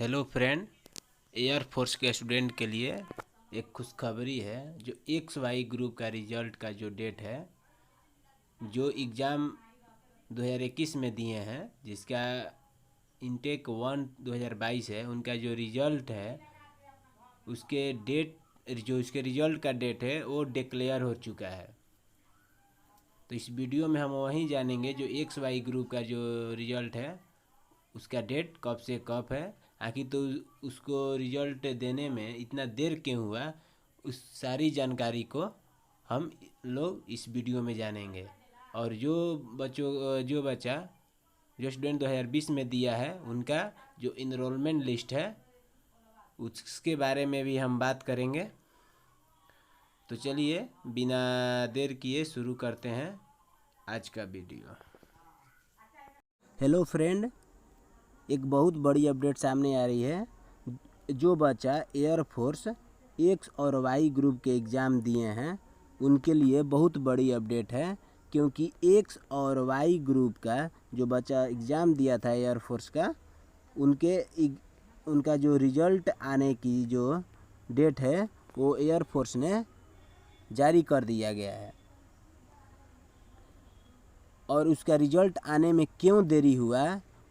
Hello friend, air force के student के लिए एक खुशखबरी है। जो XY ग्रुप का रिजल्ट का जो डेट है, जो एग्ज़ाम 2021 में दिए हैं, जिसका इनटेक 1 2022 है, उनका जो रिजल्ट है उसके उसके रिजल्ट का डेट है वो डिक्लेयर हो चुका है। तो इस वीडियो में हम वही जानेंगे जो XY ग्रुप का जो रिजल्ट है उसका डेट कब से कब है, आखिर तो उसको रिजल्ट देने में इतना देर क्यों हुआ, उस सारी जानकारी को हम लोग इस वीडियो में जानेंगे। और जो बच्चा जो स्टूडेंट 2020 में दिया है उनका जो इनरोलमेंट लिस्ट है उसके बारे में भी हम बात करेंगे। तो चलिए बिना देर किए शुरू करते हैं आज का वीडियो। हेलो फ्रेंड, एक बहुत बड़ी अपडेट सामने आ रही है। जो बच्चा एयरफोर्स एक्स और वाई ग्रुप के एग्ज़ाम दिए हैं उनके लिए बहुत बड़ी अपडेट है, क्योंकि एक्स और वाई ग्रुप का जो बच्चा एग्ज़ाम दिया था एयरफोर्स का, उनका जो रिज़ल्ट आने की जो डेट है वो एयरफोर्स ने जारी कर दिया गया है। और उसका रिज़ल्ट आने में क्यों देरी हुआ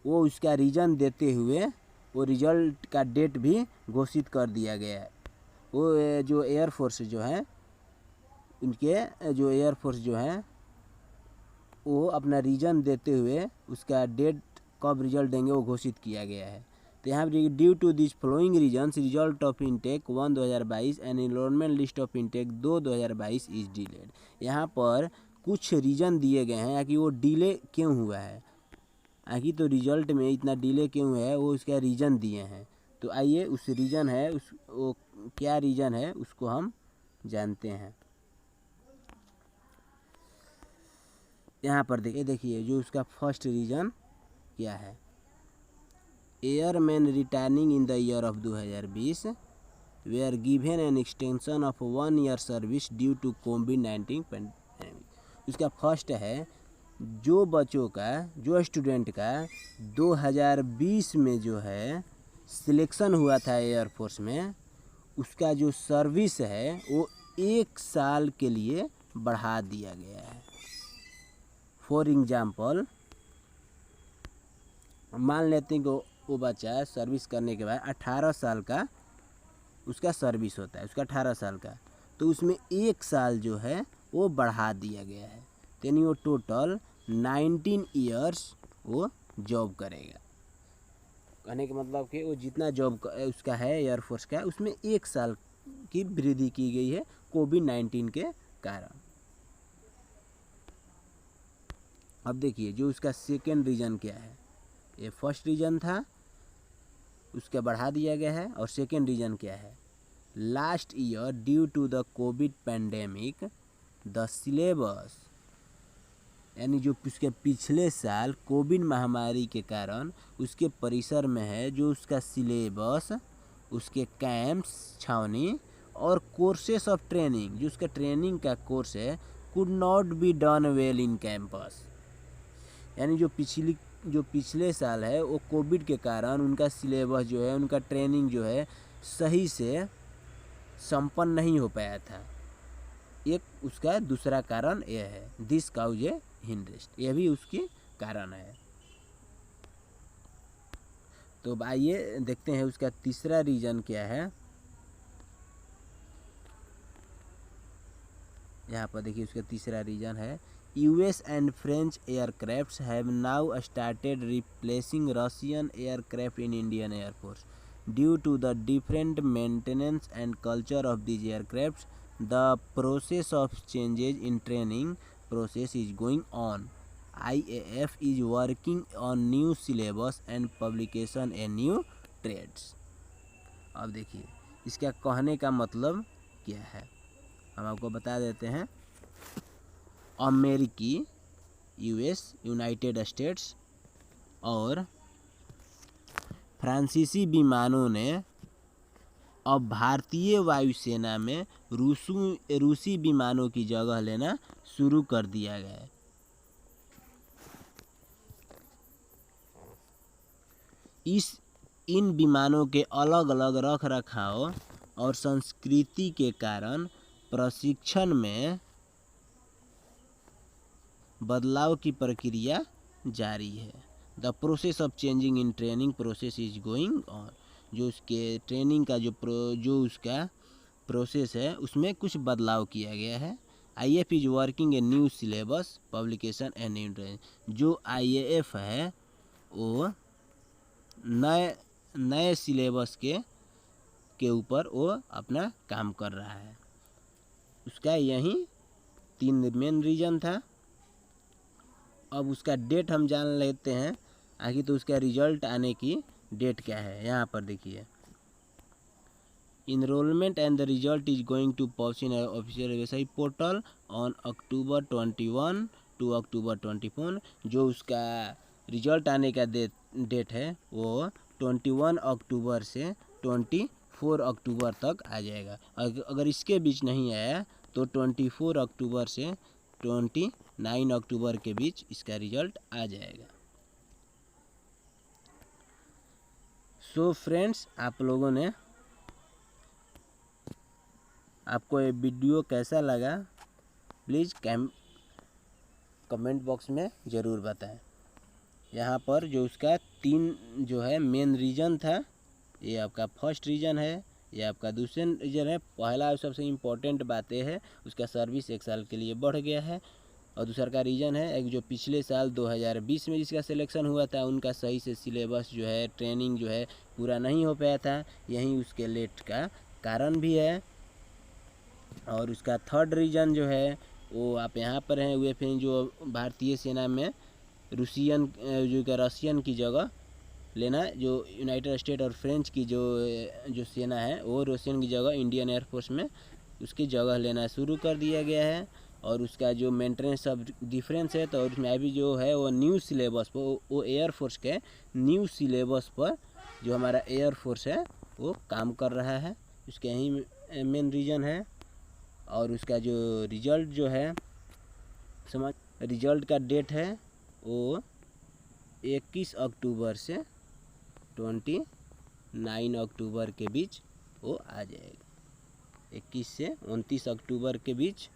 वो उसका रीज़न देते हुए वो रिज़ल्ट का डेट भी घोषित कर दिया गया है। वो जो एयरफोर्स जो है उनके जो एयरफोर्स जो है वो अपना रीज़न देते हुए उसका डेट कब रिज़ल्ट देंगे वो घोषित किया गया है। तो यहाँ पर due to this following reasons result of intake 1 2022 and enrolment list of intake 2 2022 is delayed. यहाँ पर कुछ रीज़न दिए गए हैं कि वो डिले क्यों हुआ है, आखिर तो रिजल्ट में इतना डिले क्यों है वो उसका रीज़न दिए हैं। तो आइए उस रीज़न है वो क्या रीज़न है उसको हम जानते हैं। यहाँ पर देखिए जो उसका फर्स्ट रीज़न क्या है। Airman returning in the year of 2020 we are given an extension of 1 year service due to covid pandemic. उसका फर्स्ट है जो बच्चों का जो स्टूडेंट का 2020 में जो है सिलेक्शन हुआ था एयरफोर्स में, उसका जो सर्विस है वो 1 साल के लिए बढ़ा दिया गया है। फॉर एग्जाम्पल मान लेते हैं कि वो बच्चा सर्विस करने के बाद 18 साल का उसका सर्विस होता है, उसका 18 साल का, तो उसमें 1 साल जो है वो बढ़ा दिया गया है। यानी वो टोटल 19 ईयर्स वो जॉब करेगा। कहने का मतलब कि वो जितना जॉब उसका है एयरफोर्स का, उसमें 1 साल की वृद्धि की गई है कोविड-19 के कारण। अब देखिए जो उसका सेकेंड रीज़न क्या है। ये फर्स्ट रीज़न था उसका बढ़ा दिया गया है, और सेकेंड रीज़न क्या है। Last year due to the covid pandemic the syllabus, यानी जो उसके पिछले साल कोविड महामारी के कारण उसके परिसर में है जो उसका सिलेबस, उसके कैंप्स छावनी और कोर्सेस ऑफ ट्रेनिंग, जो उसका ट्रेनिंग का कोर्स है, could not be done well in campus. यानी जो पिछले साल है वो कोविड के कारण उनका सिलेबस जो है, उनका ट्रेनिंग जो है सही से संपन्न नहीं हो पाया था। एक उसका दूसरा कारण यह है, दिस काउज ए हिंड्रेस्ट, यह भी उसकी कारण है। तो आइए देखते हैं उसका तीसरा रीज़न क्या है। यहाँ पर देखिए उसका तीसरा रीज़न है US and French aircrafts have now started replacing Russian aircraft in Indian air force due to the different maintenance and culture of these aircrafts. The process of changes in training process is going on. IAF is working on new syllabus and publication a new trades. अब देखिए इसका कहने का मतलब क्या है, हम आपको बता देते हैं। अमेरिकी US यूनाइटेड स्टेट्स और फ्रांसीसी विमानों ने अब भारतीय वायुसेना में रूसी विमानों की जगह लेना शुरू कर दिया गया है। इन विमानों के अलग अलग रख रखाव और संस्कृति के कारण प्रशिक्षण में बदलाव की प्रक्रिया जारी है। The process of changing in training process is going on. जो उसके ट्रेनिंग का जो उसका प्रोसेस है उसमें कुछ बदलाव किया गया है। IAF is working a new syllabus publication and new training. जो IAF है वो नए सिलेबस के ऊपर वो अपना काम कर रहा है। उसका यही 3 मेन रीजन था। अब उसका डेट हम जान लेते हैं। आखिर तो उसका रिजल्ट आने की डेट क्या है, यहाँ पर देखिए। Enrollment and the result is going to publish in official website portal on October 21 to October 24। जो उसका रिजल्ट आने का डेट है वो 21 अक्टूबर से 24 अक्टूबर तक आ जाएगा। अगर इसके बीच नहीं आया तो 24 अक्टूबर से 29 अक्टूबर के बीच इसका रिजल्ट आ जाएगा। सो फ्रेंड्स, आप लोगों ने आपको ये वीडियो कैसा लगा प्लीज़ कमेंट बॉक्स में ज़रूर बताएं। यहाँ पर जो उसका 3 जो है मेन रीज़न था, ये आपका फर्स्ट रीज़न है, ये आपका दूसरा रीज़न है। पहला सबसे इम्पोर्टेंट बात यह है उसका सर्विस 1 साल के लिए बढ़ गया है। और दूसरा का रीज़न है एक जो पिछले साल 2020 में जिसका सिलेक्शन हुआ था उनका सही से सिलेबस जो है ट्रेनिंग जो है पूरा नहीं हो पाया था, यही उसके लेट का कारण भी है। और उसका थर्ड रीजन जो है वो आप यहाँ पर हैं UFN जो भारतीय सेना में रशियन की जगह लेना, जो यूनाइटेड स्टेट और फ्रेंच की जो सेना है वो रशियन की जगह इंडियन एयरफोर्स में उसकी जगह लेना शुरू कर दिया गया है। और उसका जो मेंटेनेंस सब डिफरेंस है तो उसमें अभी जो है वो न्यू सिलेबस पर वो एयरफोर्स के न्यू सिलेबस पर जो हमारा एयरफोर्स है वो काम कर रहा है, उसके यही मेन रीज़न है। और उसका जो रिज़ल्ट जो है रिज़ल्ट का डेट है वो 21 अक्टूबर से 29 अक्टूबर के बीच वो आ जाएगा। 21 से 29 अक्टूबर के बीच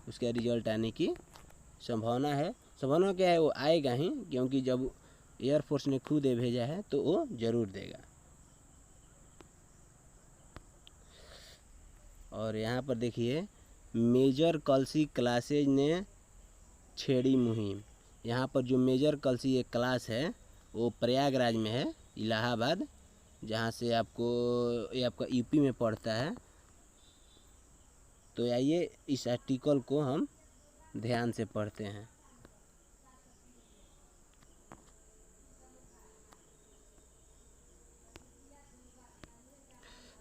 उसका रिज़ल्ट आने की संभावना है। संभावना क्या है, वो आएगा ही, क्योंकि जब एयरफोर्स ने खुद भेजा है तो वो ज़रूर देगा। और यहाँ पर देखिए मेजर कलसी क्लासेज ने छेड़ी मुहिम। यहाँ पर जो मेजर कलसी एक क्लास है वो प्रयागराज में है, इलाहाबाद, जहाँ से ये आपका यूपी में पड़ता है। तो आइए इस आर्टिकल को हम ध्यान से पढ़ते हैं।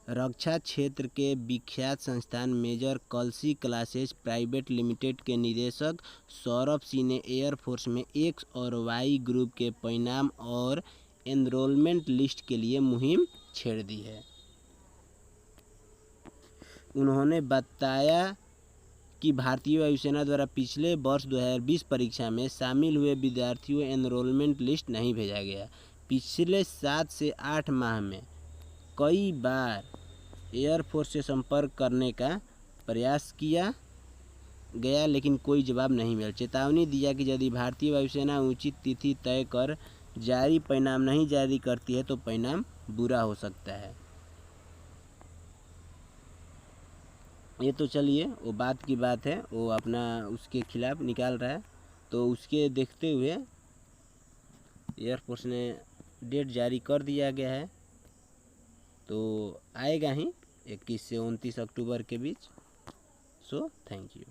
रक्षा क्षेत्र के विख्यात संस्थान मेजर कलसी क्लासेस प्राइवेट लिमिटेड के निदेशक सौरभ सिंह ने एयरफोर्स में X और Y ग्रुप के परिणाम और एनरोलमेंट लिस्ट के लिए मुहिम छेड़ दी है। उन्होंने बताया कि भारतीय वायुसेना द्वारा पिछले वर्ष 2020 परीक्षा में शामिल हुए विद्यार्थियों एनरोलमेंट लिस्ट नहीं भेजा गया। पिछले 7 से 8 माह में कई बार एयरफोर्स से संपर्क करने का प्रयास किया गया लेकिन कोई जवाब नहीं मिला। चेतावनी दिया कि यदि भारतीय वायुसेना उचित तिथि तय कर जारी परिणाम नहीं जारी करती है तो परिणाम बुरा हो सकता है। ये तो चलिए वो बात की बात है, वो अपना उसके खिलाफ निकाल रहा है, तो उसके देखते हुए एयरफोर्स ने डेट जारी कर दिया गया है। तो आएगा ही 21 से 29 अक्टूबर के बीच। So thank you.